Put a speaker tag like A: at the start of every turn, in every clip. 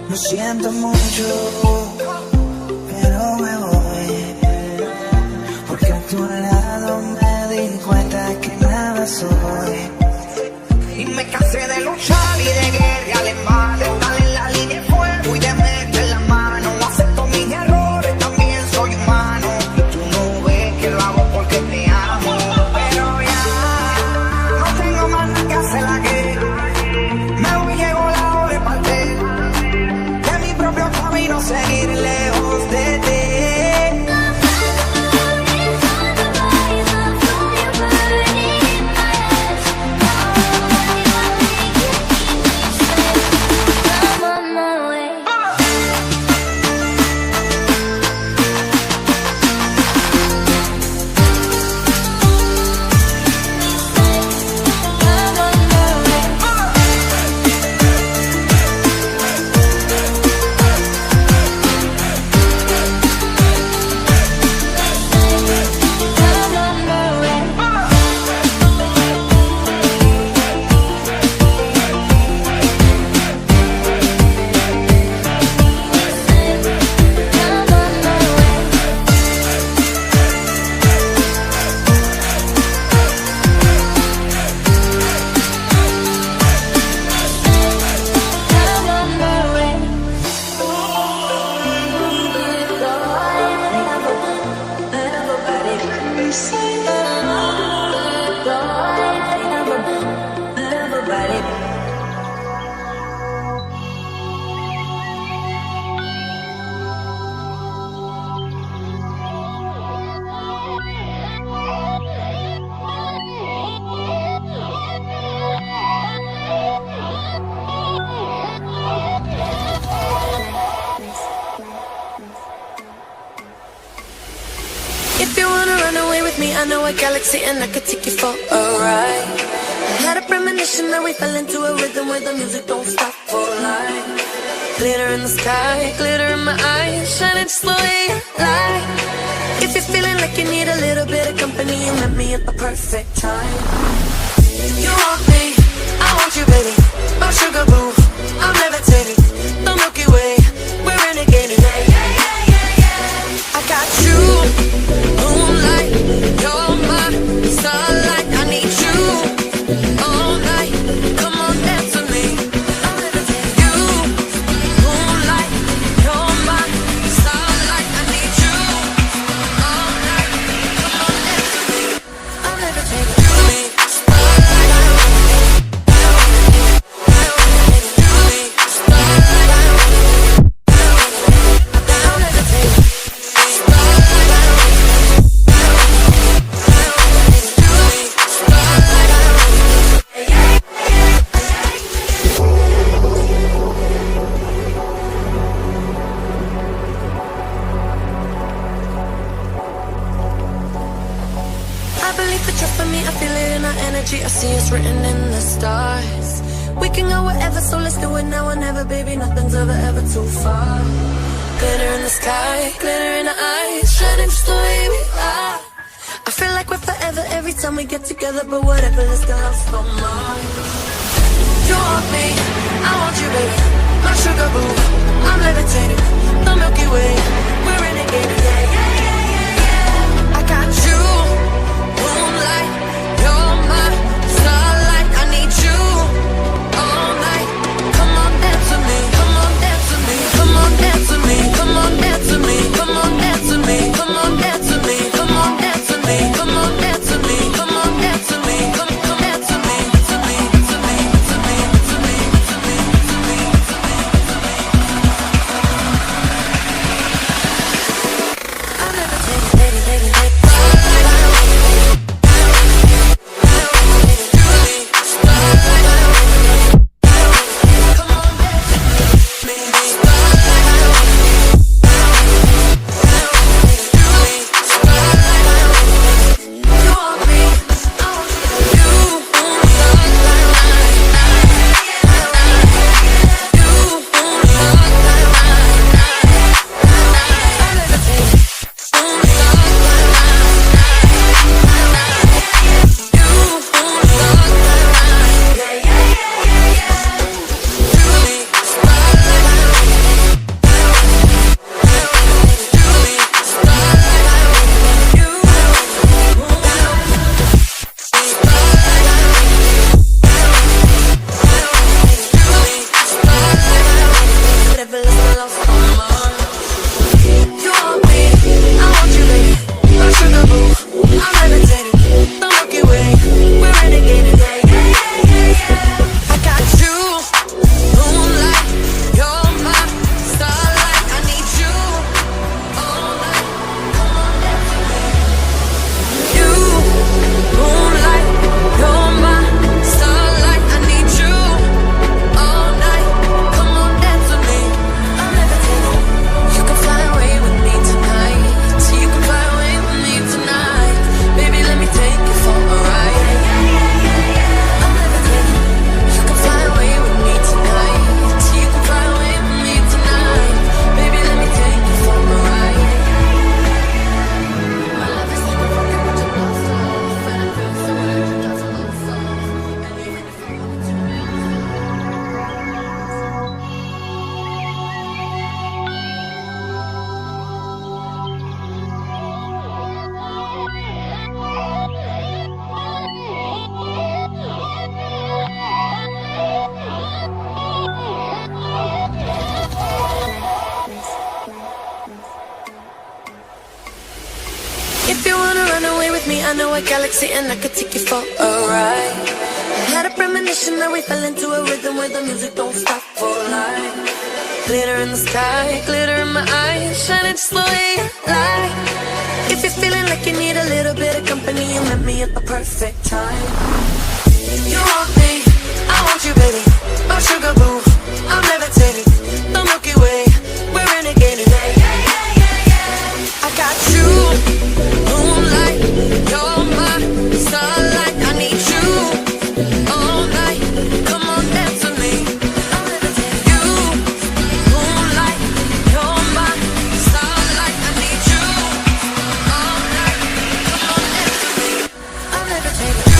A: Lo siento mucho, pero me voy, porque a tu lado me di cuenta que nada soy.
B: Y me cansé de luchar y de guerrear en vano, estar en la línea de fuego y de meter la mano. No acepto mis errores, también soy humano. Tú no ves que lo hago porque te amo, pero ya no tengo más nada que hacer la guerra. Me voy, llegó la hora de partir de mi propio camino, seguir lejos de ti.
C: If you wanna run away with me, I know a galaxy and I could take you for a ride. I had a premonition that we fell into a rhythm where the music don't stop for life. Glitter in the sky, glitter in my eyes, shining just the way you like. If you're feeling like you need a little bit of company, you met me at the perfect time. You want me, I want you, baby. My sugar boo, I'm levitating. The Milky Way, we're renegading. I got you, moonlight, you're my starlight. I need you all night. Come on, dance with me. I'm levitating. You, moonlight, you're my starlight. I need you all night. Come on, dance with me. I'm levitating. I see it's written in the stars. We can go wherever, so let's do it now or never, baby. Nothing's ever too far. Glitter in the sky, glitter in the eyes, shining just the way we are. I feel like we're forever every time we get together, but whatever, let's get lost on Mars. You want me, I want you, baby. My sugar boo, I'm levitating. The Milky Way, we're renegading. I got you, moonlight, you're my starlight. I need you all night. Come on, dance with me. Come on, dance with me. Come on, dance with me. Come on, dance with me. Come on, dance with me. Come on, dance with me. Come on, dance with me. Come on, dance with me. Come on, dance with me. Come dance with me. To me, to me, to me, to me, to me, to me, to me, to me. I'm levitating, lady, lady, lady. with me, I know a galaxy and I could take you for a ride. Had a premonition that we fell into a rhythm where the music don't stop for life. Glitter in the sky, glitter in my eyes, shining just the way you like. If you're feeling like you need a little bit of company, you met me at the perfect time. You want me, I want you, baby. My sugar boo, I'm levitating. The Milky Way, we're renegading. I got you, moonlight, you're my starlight. I need you all night. Come on, dance with me. I'm levitating. You, moonlight, you're my starlight. I need you all night. Come on, dance with me. I'm levitating.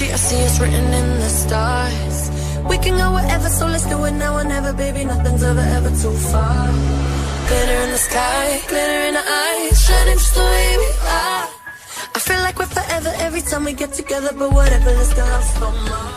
C: I see it's written in the stars. We can go wherever, so let's do it now or never, baby. Nothing's ever too far. Glitter in the sky, glitter in the eyes, shining just the way we are. I feel like we're forever every time we get together, but whatever, let's go out for more.